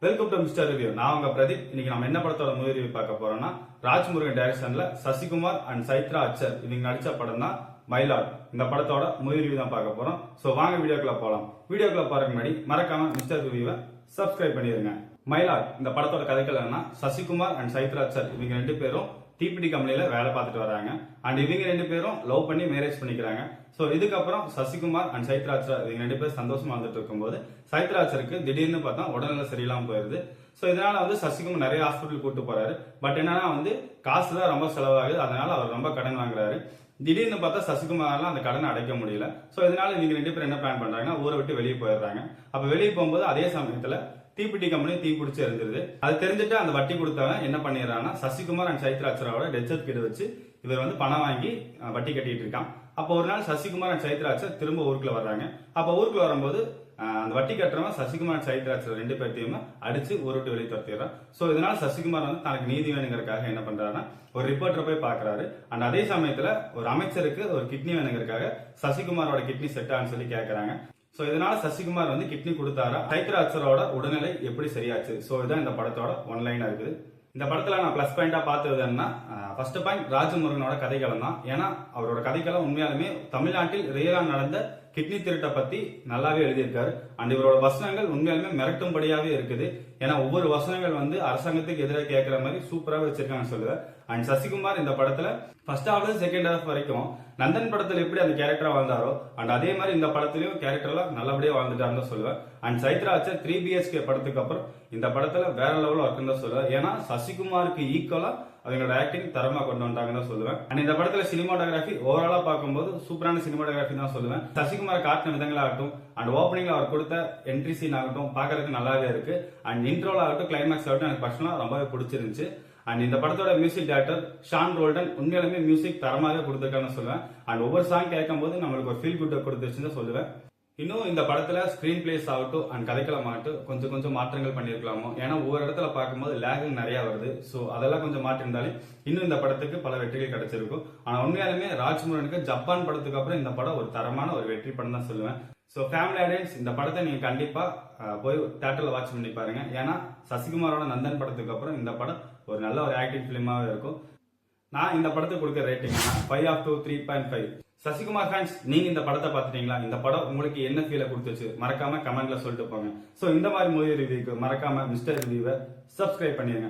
Welcome to mister review. நான் உங்க பிரதீப். இன்னைக்கு நம்ம என்ன படத்தோட மூவி ரிவ்யூ பார்க்க போறோம்னா, ராஜ்முருகன் டைரக்ஷன்ல சசிகுமார் அண்ட் சைத்ரா அச்சர் இவங்க நடிச்ச படம் தான் மயிலாட். இந்த படத்தோட மூவி ரிவ்யூ தான் பார்க்க போறோம். சோ வாங்க வீடியோக்குள்ள போலாம். வீடியோக்குள்ள போறதுக்கு முன்னாடி மறக்காம மிஸ்டர் ரிவ்யூவை சப்ஸ்கிரைப் பண்ணிருங்க. மயிலாட் இந்த படத்தோட கதைகள் என்னன்னா, சசிகுமார் அண்ட் சைத்ரா அச்சர் இவங்க ரெண்டு பேரும் டிபிடி கம்பெனில வேலை பார்த்துட்டு வராங்க. அண்ட் இவங்க ரெண்டு பேரும் லவ் பண்ணி மேரேஜ் பண்ணிக்கிறாங்க. சோ இதுக்கப்புறம் சசிகுமார் அண்ட் சைத்ரா அச்சர் இவங்க ரெண்டு பேரும் சந்தோஷமா வந்துட்டு இருக்கும்போது சைத்ரா அச்சருக்கு திடீர்னு பார்த்தா உடல்நிலை சரியில்லாம போயிருது. சோ இதனால சசிகுமார் நிறைய ஹாஸ்பிட்டல் கூட்டு போறாரு. பட் என்னன்னா காசு தான் ரொம்ப செலவாகுது. அதனால அவர் ரொம்ப கடன் வாங்குறாரு. திடீர்னு பார்த்தா சசிகுமார்லாம் அந்த கடனை அடைக்க முடியல. சோ இதனால இவங்க ரெண்டு பேரும் என்ன பிளான் பண்றாங்கன்னா, ஊரை விட்டு வெளியே போயிடுறாங்க. அப்ப வெளியே போகும்போது அதே சமயத்துல தீப்பிட்டி கம்பெனி தீ பிடிச்சி இருந்தது. அது தெரிஞ்சுட்டு அந்த வட்டி கொடுத்தவன் என்ன பண்ணிடுறான்னா, சசிகுமார் அண்ட் சைத்ரா அச்சரோட டெத் சர்டிபிகேட் வச்சு இவர் பணம் வாங்கி வட்டி கட்டிட்டு இருக்கான். அப்போ ஒரு நாள் சசிகுமார் அண்ட் சைத்ரா அச்சர் திரும்ப ஊருக்குள்ள வர்றாங்க. அப்ப ஊருக்குள்ள வரும்போது அந்த வட்டி கட்டுறவன் சசிகுமார் அண்ட் சைத்ரா அச்சர் ரெண்டு பேர்த்தையுமே அடிச்சு ஊரை விட்டு வெளியே துரத்திடுறான். சோ இதனால சசிகுமார் தனக்கு நீதி வேணுங்கிறதுக்காக என்ன பண்றாருன்னா, ஒரு ரிப்போர்ட்டரை போய் பாக்குறாரு. அண்ட் அதே சமயத்துல ஒரு அமைச்சருக்கு ஒரு கிட்னி வேணுங்கிறதுக்காக சசிகுமாரோட கிட்னி செட் ஆன்னு சொல்லி கேட்கறாங்க. சோ இதனால சசிகுமார் கிட்னி கொடுத்தாரா, சைத்ரா அச்சரோட உடல்நிலை எப்படி சரியாச்சு. சோ இதான் இந்த படத்தோட ஒன்லைனா இருக்குது. இந்த படத்துல நான் பிளஸ் பாயிண்டா பார்த்தது என்ன, ஃபர்ஸ்ட் பாயிண்ட் ராஜமுருகனோட கதைக்களம் தான். ஏன்னா அவரோட கதைக்களம் உண்மையாலுமே தமிழ்நாட்டில் ரியலா நடந்த கிட்னி திருட்டை பத்தி நல்லாவே எழுதியிருக்காரு. அண்ட் இவரோட வசனங்கள் உண்மையாலுமே மிரட்டும்படியாவே இருக்குது. ஏன்னா ஒவ்வொரு வசனங்கள் அரசாங்கத்துக்கு எதிராக கேட்கிற மாதிரி சூப்பராக வச்சிருக்காங்கன்னு சொல்லுவேன். அண்ட் சசிகுமார் இந்த படத்துல ஃபர்ஸ்ட் ஹாஃப் செகண்ட் ஹாஃப் வரைக்கும் நந்தன் படத்துல எப்படி அந்த கேரக்டரா வாழ்ந்தாரோ, அண்ட் அதே மாதிரி இந்த படத்துலயும் கேரக்டர்லாம் நல்லபடியா வாழ்ந்துட்டாருன்னு தான் சொல்லுவேன். அண்ட் சைத்ரா அச்சர் 3BHK படத்துக்கு அப்புறம் இந்த படத்துல வேற லெவல் ஒர்க் தான் சொல்லுவேன். ஏன்னா சசிகுமாருக்கு ஈக்குவலா அவங்களோட ஆக்டிங் தரமா கொண்டு வந்துட்டாங்கன்னு தான் சொல்லுவேன். அண்ட் இந்த படத்துல சினிமாட்டோகிராஃபி ஓவராலா பார்க்கும்போது சூப்பரான சினிமாட்டோகிராஃபி தான் சொல்லுவேன். சசிகுமார் காட்டின விதங்களாகட்டும், அண்ட் ஓப்பனிங்ல அவர் கொடுத்த என்ட்ரி சீன் ஆகட்டும் பார்க்கறதுக்கு நல்லாவே இருக்கு. அண்ட் இன்ட்ரோல ஆகட்டும், கிளைமேக்ஸ் ஆகட்டும் எனக்கு பர்சனலா ரொம்பவே பிடிச்சிருந்துச்சு. அண்ட் இந்த படத்தோட மியூசிக் டைரக்டர் ஷான் ரோல்டன் உண்மையாலுமே மியூசிக் தரமாவே கொடுத்துருக்கான்னு சொல்லுவேன். அண்ட் ஒவ்வொரு சாங் கேட்கும் போது நம்மளுக்கு ஒரு ஃபீல் குட் கொடுத்துருச்சுன்னு சொல்லுவேன். இன்னும் இந்த படத்துல ஸ்கிரீன் பிளேஸ் ஆகட்டும் அண்ட் கதைக்களம் ஆகட்டும் கொஞ்சம் மாற்றங்கள் பண்ணிருக்கலாமோ. ஏன்னா ஒவ்வொரு இடத்துல பார்க்கும்போது லேகிங் நிறைய வருது. சோ அதெல்லாம் கொஞ்சம் மாற்றிருந்தாலே இன்னும் இந்த படத்துக்கு பல வெற்றிகள் கிடைச்சிருக்கும். ஆனா உண்மையாலுமே ராஜ்முருகனுக்கு ஜப்பான் படத்துக்கு அப்புறம் இந்த படம் ஒரு தரமான ஒரு வெற்றி படம் தான் சொல்லுவேன். சோ ஃபேமிலி ஆடியன்ஸ் இந்த படத்தை நீங்க கண்டிப்பா போய் தியேட்டர்ல வாட்ச் பண்ணி பாருங்க. ஏன்னா சசிகுமாரோட நந்தன் படத்துக்கு அப்புறம் இந்த படம் ஒரு நல்ல ஒரு ஆக்டிங் பிலிமாவே இருக்கும். நான் இந்த படத்துக்கு கொடுக்க ரேட்டிங் 5/2 3.5. சசிகுமார் ஃபேன்ஸ், நீங்க இந்த படத்தை பார்த்துட்டீங்களா? இந்த படம் உங்களுக்கு என்ன ஃபீலை கொடுத்துச்சு மறக்காம கமெண்ட்ல சொல்லிட்டு போங்க. சோ இந்த மாதிரி மூவி ரிவ்யூக்கு மறக்காம மிஸ்டர் ரிவ்யூவை சப்ஸ்கிரைப் பண்ணிருங்க.